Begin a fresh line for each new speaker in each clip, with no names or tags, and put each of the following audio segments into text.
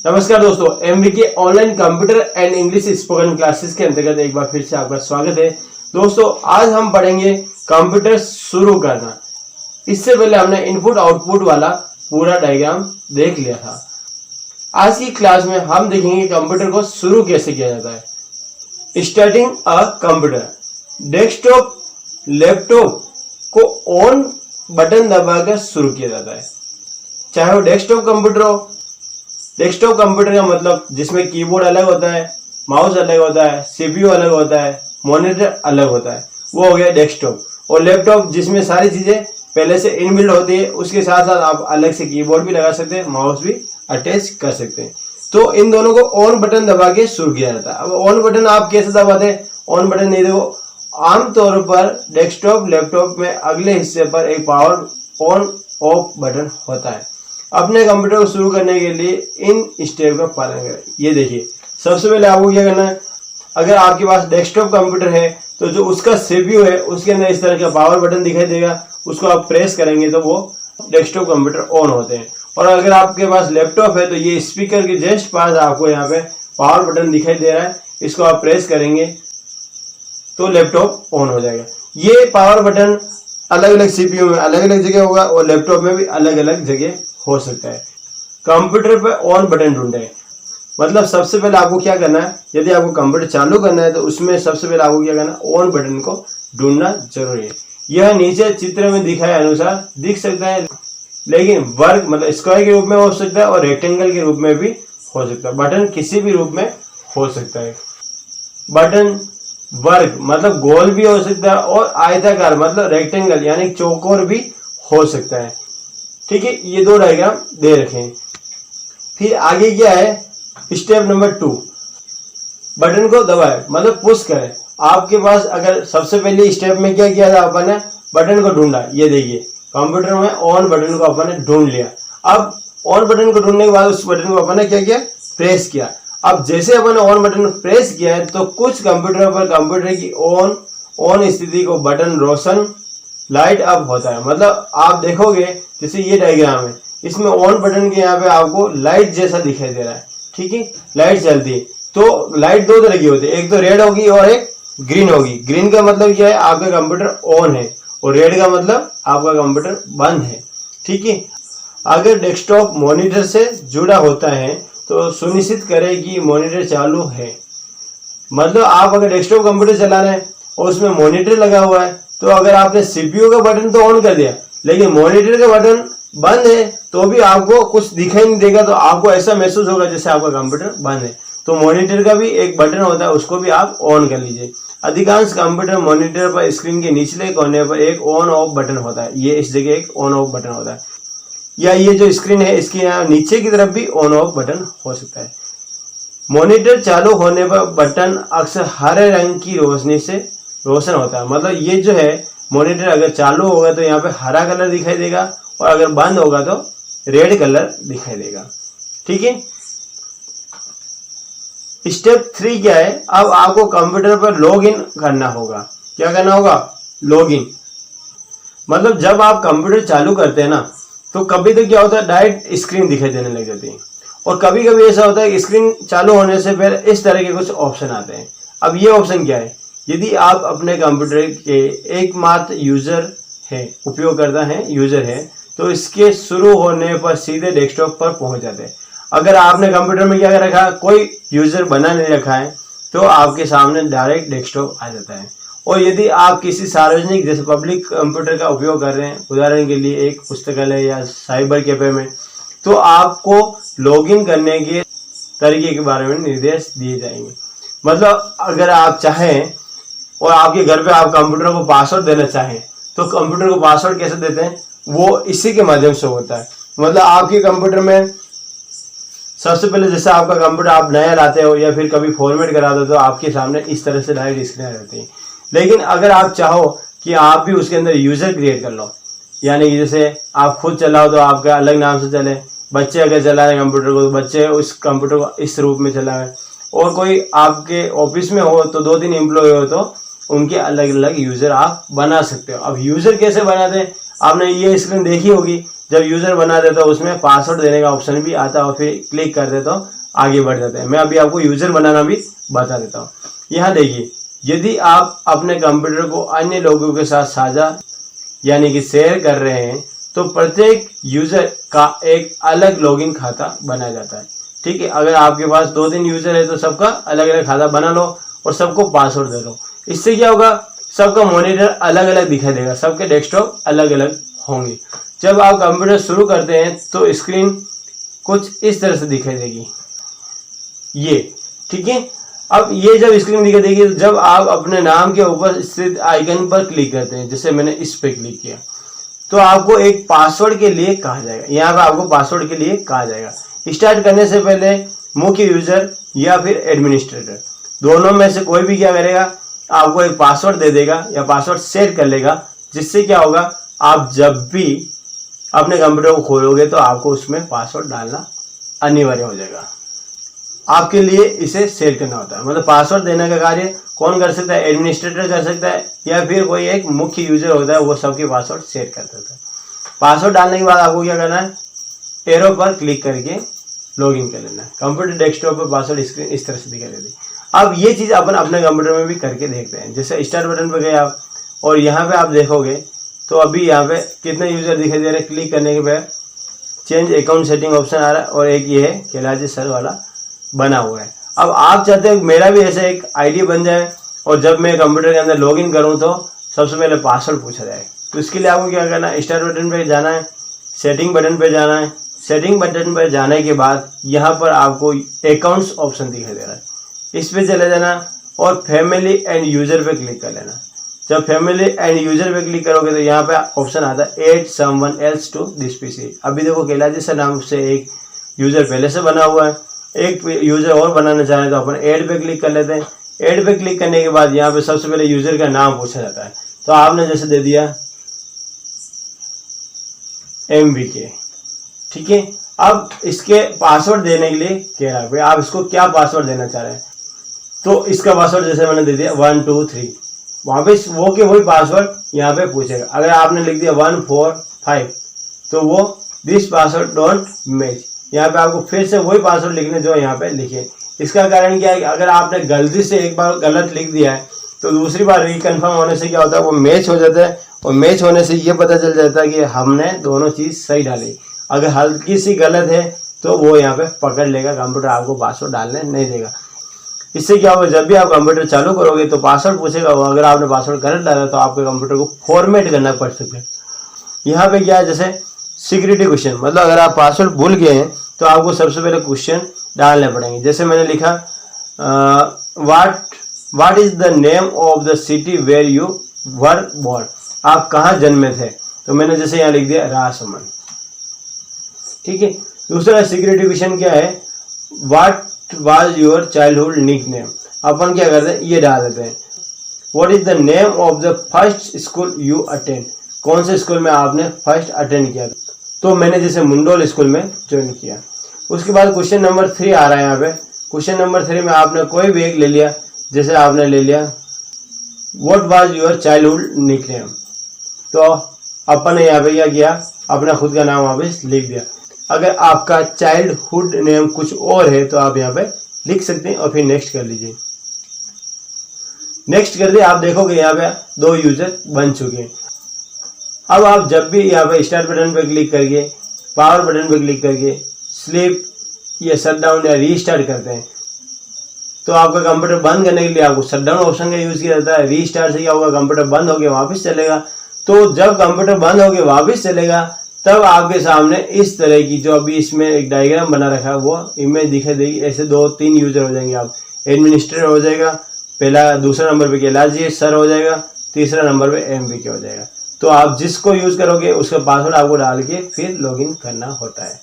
नमस्कार दोस्तों, MVK online computer and English spoken classes के अंतर्गत एक बार फिर से आपका स्वागत है। दोस्तों, आज हम पढ़ेंगे कंप्यूटर शुरू करना। इससे पहले हमने इनपुट आउटपुट वाला पूरा डायग्राम देख लिया था। आज की क्लास में हम देखेंगे कंप्यूटर को शुरू कैसे किया जाता है। Starting a computer, desktop laptop को ऑन बटन दबाकर शुरू किया जाता है। चाहे वो डेस्कटॉप कंप्यूटर हो। डेस्कटॉप कंप्यूटर का मतलब जिसमें कीबोर्ड अलग होता है, माउस अलग होता है, सीपीयू अलग होता है, मॉनिटर अलग होता है, वो हो गया डेस्कटॉप। और लैपटॉप जिसमें सारी चीजें पहले से इनबिल्ट होती है, उसके साथ साथ आप अलग से कीबोर्ड भी लगा सकते हैं, माउस भी अटैच कर सकते हैं। तो इन दोनों को ऑन बटन दबा के शुरू किया जाता है। अब ऑन बटन आप कैसे दबाते हैं? ऑन बटन नहीं, देखो आमतौर पर डेस्कटॉप लैपटॉप में अगले हिस्से पर एक पावर ऑन ऑफ बटन होता है। अपने कंप्यूटर को शुरू करने के लिए इन स्टेप का पालन करें। ये देखिए, सबसे पहले आपको क्या करना है, अगर आपके पास डेस्कटॉप कंप्यूटर है तो जो उसका सीपीयू है उसके अंदर इस तरह का पावर बटन दिखाई देगा, उसको आप प्रेस करेंगे तो वो डेस्कटॉप कंप्यूटर ऑन होते हैं। और अगर आपके पास लैपटॉप है तो ये स्पीकर के जस्ट पास आपको यहाँ पे पावर बटन दिखाई दे रहा है, इसको आप प्रेस करेंगे तो लैपटॉप ऑन हो जाएगा। ये पावर बटन अलग अलग सीपीयू में अलग अलग जगह होगा और लैपटॉप में भी अलग अलग जगह हो सकता है। कंप्यूटर पे ऑन बटन ढूंढें, मतलब सबसे पहले आपको क्या करना है, यदि आपको कंप्यूटर चालू करना है तो उसमें सबसे पहले आपको क्या करना है, ऑन बटन को ढूंढना जरूरी है। यह नीचे चित्र में दिखाए अनुसार दिख सकता है, लेकिन वर्ग मतलब स्क्वायर के रूप में हो सकता है और रेक्टेंगल के रूप में भी हो सकता है। बटन किसी भी रूप में हो सकता है। बटन वर्ग मतलब गोल भी हो सकता है और आयताकार मतलब रेक्टेंगल यानी चौकोर भी हो सकता है। ठीक है, ये दो डायग्राम दे रखे हैं। फिर आगे क्या है, स्टेप नंबर 2, बटन को दबाएं मतलब पुश करें। आपके पास अगर सबसे पहले स्टेप में क्या किया था, अपन ने बटन को ढूंढा। ये देखिए, कंप्यूटर में ऑन बटन को अपन ने ढूंढ लिया। अब ऑन बटन को ढूंढने के बाद उस बटन को अपन ने क्या किया, प्रेस किया। अब जैसे अपन ने ऑन बटन प्रेस किया है तो कुछ कंप्यूटर पर कंप्यूटर की ऑन स्थिति को बटन रोशन लाइट अप होता है। मतलब आप देखोगे जैसे ये डायग्राम है, इसमें ऑन बटन के यहाँ पे आपको लाइट जैसा दिखाई दे रहा है। ठीक है, लाइट चलती है। तो लाइट दो तरह की होती है, एक तो रेड होगी और एक ग्रीन होगी। ग्रीन का मतलब क्या है, आपका कंप्यूटर ऑन है, और रेड का मतलब आपका कंप्यूटर बंद है। ठीक है, अगर डेस्कटॉप मॉनिटर से जुड़ा होता है तो सुनिश्चित करें कि मॉनिटर चालू है। मतलब आप अगर डेस्कटॉप कंप्यूटर चला रहे हैं और उसमें मॉनिटर लगा हुआ है, तो अगर आपने सीपीयू का बटन तो ऑन कर दिया लेकिन मॉनिटर का बटन बंद है तो भी आपको कुछ दिखाई नहीं देगा, तो आपको ऐसा महसूस होगा जैसे आपका कंप्यूटर बंद है। तो मॉनिटर का भी एक बटन होता है, उसको भी आप ऑन कर लीजिए। अधिकांश कंप्यूटर मॉनिटर पर स्क्रीन के निचले कोने पर एक ऑन ऑफ बटन होता है। ये इस जगह एक ऑन ऑफ बटन होता है, या ये जो स्क्रीन है इसके यहाँ नीचे की तरफ भी ऑन ऑफ बटन हो सकता है। मॉनिटर चालू होने पर बटन अक्सर हरे रंग की रोशनी से रोशन होता है। मतलब ये जो है मॉनिटर अगर चालू होगा तो यहाँ पे हरा कलर दिखाई देगा और अगर बंद होगा तो रेड कलर दिखाई देगा। ठीक है, स्टेप 3 क्या है, अब आपको कंप्यूटर पर लॉग इन करना होगा। क्या करना होगा, लॉग इन। मतलब जब आप कंप्यूटर चालू करते हैं ना तो कभी तो क्या होता है, डायरेक्ट स्क्रीन दिखाई देने लग जाती है, और कभी कभी ऐसा होता है कि स्क्रीन चालू होने से पहले इस तरह के कुछ ऑप्शन आते हैं। अब ये ऑप्शन क्या है, यदि आप अपने कंप्यूटर के एकमात्र यूजर है, उपयोगकर्ता है, यूजर है, तो इसके शुरू होने पर सीधे डेस्कटॉप पर पहुंच जाते हैं। अगर आपने कंप्यूटर में क्या कर रखा है, कोई यूजर बना नहीं रखा है, तो आपके सामने डायरेक्ट डेस्कटॉप आ जाता है। और यदि आप किसी सार्वजनिक जैसे पब्लिक कंप्यूटर का उपयोग कर रहे हैं, उदाहरण के लिए एक पुस्तकालय या साइबर कैफे में, तो आपको लॉगिन करने के तरीके के बारे में निर्देश दिए जाएंगे। मतलब अगर आप चाहें और आपके घर पे आप कंप्यूटर को पासवर्ड देना चाहें तो कंप्यूटर को पासवर्ड कैसे देते हैं, वो इसी के माध्यम से होता है। मतलब आपके कंप्यूटर में सबसे पहले जैसे आपका कंप्यूटर आप नया लाते हो या फिर कभी फॉर्मेट करा दो तो आपके सामने इस तरह से डायरेक्ट स्क्रीन रहती है। लेकिन अगर आप चाहो कि आप भी उसके अंदर यूजर क्रिएट कर लो, यानी जैसे आप खुद चलाओ तो आपका अलग नाम से चले, बच्चे अगर चला रहे कंप्यूटर को तो बच्चे उस कंप्यूटर को इस रूप में चलाए, और कोई आपके ऑफिस में हो तो 2-3 एम्प्लॉय हो तो उनके अलग अलग यूजर आप बना सकते हो। अब यूजर कैसे बनाते हैं, आपने ये स्क्रीन देखी होगी, जब यूजर बना देता हूँ उसमें पासवर्ड देने का ऑप्शन भी आता है और फिर क्लिक कर देता हूँ, आगे बढ़ जाते हैं। मैं अभी आपको यूजर बनाना भी बता देता हूँ। यहाँ देखिए, यदि आप अपने कंप्यूटर को अन्य लोगों के साथ साझा यानी कि शेयर कर रहे हैं तो प्रत्येक यूजर का एक अलग लॉगिन खाता बनाया जाता है। ठीक है, अगर आपके पास 2-3 यूजर है तो सबका अलग अलग खाता बना लो और सबको पासवर्ड दे लो। इससे क्या होगा, सबका मॉनिटर अलग अलग दिखाई देगा, सबके डेस्कटॉप अलग अलग होंगे। जब आप कंप्यूटर शुरू करते हैं तो स्क्रीन कुछ इस तरह से दिखाई देगी, ये। ठीक है, अब ये जब स्क्रीन दिखाई देगी, जब आप अपने नाम के ऊपर स्थित आइकन पर क्लिक करते हैं, जैसे मैंने इस पे क्लिक किया, तो आपको एक पासवर्ड के लिए कहा जाएगा। यहाँ पे आपको पासवर्ड के लिए कहा जाएगा। स्टार्ट करने से पहले मुख्य यूजर या फिर एडमिनिस्ट्रेटर दोनों में से कोई भी क्या करेगा, आपको एक पासवर्ड दे देगा या पासवर्ड सेट कर लेगा, जिससे क्या होगा, आप जब भी अपने कंप्यूटर को खोलोगे तो आपको उसमें पासवर्ड डालना अनिवार्य हो जाएगा। आपके लिए इसे सेट करना होता है। मतलब पासवर्ड देने का कार्य कौन कर सकता है, एडमिनिस्ट्रेटर कर सकता है या फिर कोई एक मुख्य यूजर होता है, वो सबके पासवर्ड सेट कर देता है। पासवर्ड डालने के बाद आपको क्या करना है, एरो पर क्लिक करके लॉगिन कर लेना है। कंप्यूटर डेस्कटॉप पर पासवर्ड स्क्रीन इस तरह से दिखाई देती है। अब ये चीज़ अपन अपने कंप्यूटर में भी करके देखते हैं। जैसे स्टार्ट बटन पर गए आप और यहाँ पे आप देखोगे तो अभी यहाँ पे कितने यूजर दिखाई दे रहे हैं। क्लिक करने के बाद चेंज अकाउंट सेटिंग ऑप्शन आ रहा है और एक ये है कैलाश सर वाला बना हुआ है। अब आप चाहते हैं मेरा भी ऐसे एक आईडी बन जाए और जब मैं कंप्यूटर के अंदर लॉगिन करूं तो सबसे पहले पासवर्ड पूछा जाए। तो इसके लिए आपको क्या करना है, स्टार्ट बटन पे जाना है, सेटिंग बटन पे जाना है। सेटिंग बटन पर जाने के बाद यहाँ पर आपको अकाउंट्स ऑप्शन दिखाई दे रहा है, इस पे चले जाना और फैमिली एंड यूजर पे क्लिक कर लेना। जब फैमिली एंड यूजर पे क्लिक करोगे तो यहाँ पे ऑप्शन आता है add someone else to this PC. अभी देखो कैलाश सर नाम से एक यूजर पहले से बना हुआ है, एक यूजर और बनाना चाह रहे हैं तो अपन ऐड पे क्लिक कर लेते हैं। ऐड पे क्लिक करने के बाद यहाँ पे सबसे पहले यूजर का नाम पूछा जाता है, तो आपने जैसे दे दिया MVK। ठीक है, अब इसके पासवर्ड देने के लिए कह रहा है भाई आप इसको क्या पासवर्ड देना चाह रहे हैं, तो इसका पासवर्ड जैसे मैंने दे दिया 1 2 3, वहां पे वो के वही पासवर्ड यहाँ पे पूछेगा। अगर आपने लिख दिया 1 4 5 तो वो दिस पासवर्ड डोंट मैच, यहाँ पे आपको फिर से वही पासवर्ड लिखने जो यहाँ पे लिखे। इसका कारण क्या है, अगर आपने गलती से एक बार गलत लिख दिया है तो दूसरी बार रिकन्फर्म होने से क्या होता है, वो मैच हो जाता है और मैच होने से ये पता चल जाता है कि हमने दोनों चीज सही डाली। अगर हल्की सी गलत है तो वो यहाँ पे पकड़ लेगा, कंप्यूटर आपको पासवर्ड डालने नहीं देगा। इससे क्या होगा, जब भी आप कंप्यूटर चालू करोगे तो पासवर्ड पूछेगा, अगर आपने पासवर्ड गलत डाला तो आपके कंप्यूटर को फॉर्मेट करना पड़ सकता है। यहाँ पे क्या है, जैसे सिक्योरिटी क्वेश्चन, मतलब अगर आप पासवर्ड भूल गए हैं तो आपको सबसे पहले क्वेश्चन डालने पड़ेंगे। जैसे मैंने लिखा what is the name of the city where you were born, आप कहाँ जन्मे थे, तो मैंने जैसे यहाँ लिख दिया राजसमंद। ठीक है, दूसरा सिक्योरिटी क्वेश्चन क्या है, what was your childhood nickname, अपन क्या करते हैं ये डाल देते हैं। What is the name of the first school you attend, कौन से स्कूल में आपने फर्स्ट अटेंड किया, तो मैंने जैसे मुंडोल स्कूल में ज्वाइन किया। उसके बाद क्वेश्चन नंबर 3 आ रहा है यहाँ पे। क्वेश्चन नंबर 3 में आपने कोई भी एक ले लिया, जैसे आपने ले लिया what was your childhood nickname, तो अपन ने यहाँ पे क्या किया, अपना खुद का नाम वापस लिख दिया। अगर आपका चाइल्डहुड नेम कुछ और है तो आप यहाँ पे लिख सकते हैं और फिर नेक्स्ट कर लीजिए। नेक्स्ट कर दिए, आप देखोगे यहाँ पे 2 यूजर बन चुके हैं। अब आप जब भी यहाँ पे स्टार्ट बटन पे क्लिक करके, पावर बटन पे क्लिक करके स्लीप या शटडाउन या रीस्टार्ट करते हैं तो आपका कंप्यूटर बंद करने के लिए आपको शटडाउन ऑप्शन का यूज किया जाता है। रीस्टार्ट से क्या होगा, कंप्यूटर बंद होकर वापस चलेगा। तो जब कंप्यूटर बंद होकर वापस चलेगा तब आपके सामने इस तरह की, जो अभी इसमें एक डायग्राम बना रखा है, वो इमेज दिखाई देगी। ऐसे 2-3 यूजर हो जाएंगे, आप एडमिनिस्ट्रेटर हो जाएगा, पहला दूसरा नंबर पे कैलाश सर हो जाएगा, तीसरा नंबर पे MVK हो जाएगा। तो आप जिसको यूज करोगे उसका पासवर्ड आपको डाल के फिर लॉगिन करना होता है।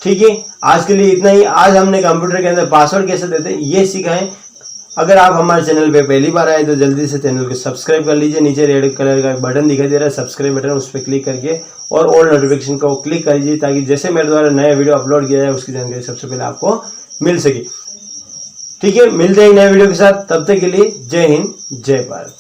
ठीक है, आज के लिए इतना ही। आज हमने कंप्यूटर के अंदर पासवर्ड कैसे देते हैं ये सीखा है। अगर आप हमारे चैनल पे पहली बार आए तो जल्दी से चैनल को सब्सक्राइब कर लीजिए। नीचे रेड कलर का बटन दिखाई दे रहा है सब्सक्राइब बटन, उस पर क्लिक करके और ऑल नोटिफिकेशन को क्लिक कर लीजिए ताकि जैसे मेरे द्वारा नया वीडियो अपलोड किया जाए उसकी जानकारी सबसे पहले आपको मिल सके। ठीक है, मिलते हैं नए वीडियो के साथ, तब तक के लिए जय हिंद जय भारत।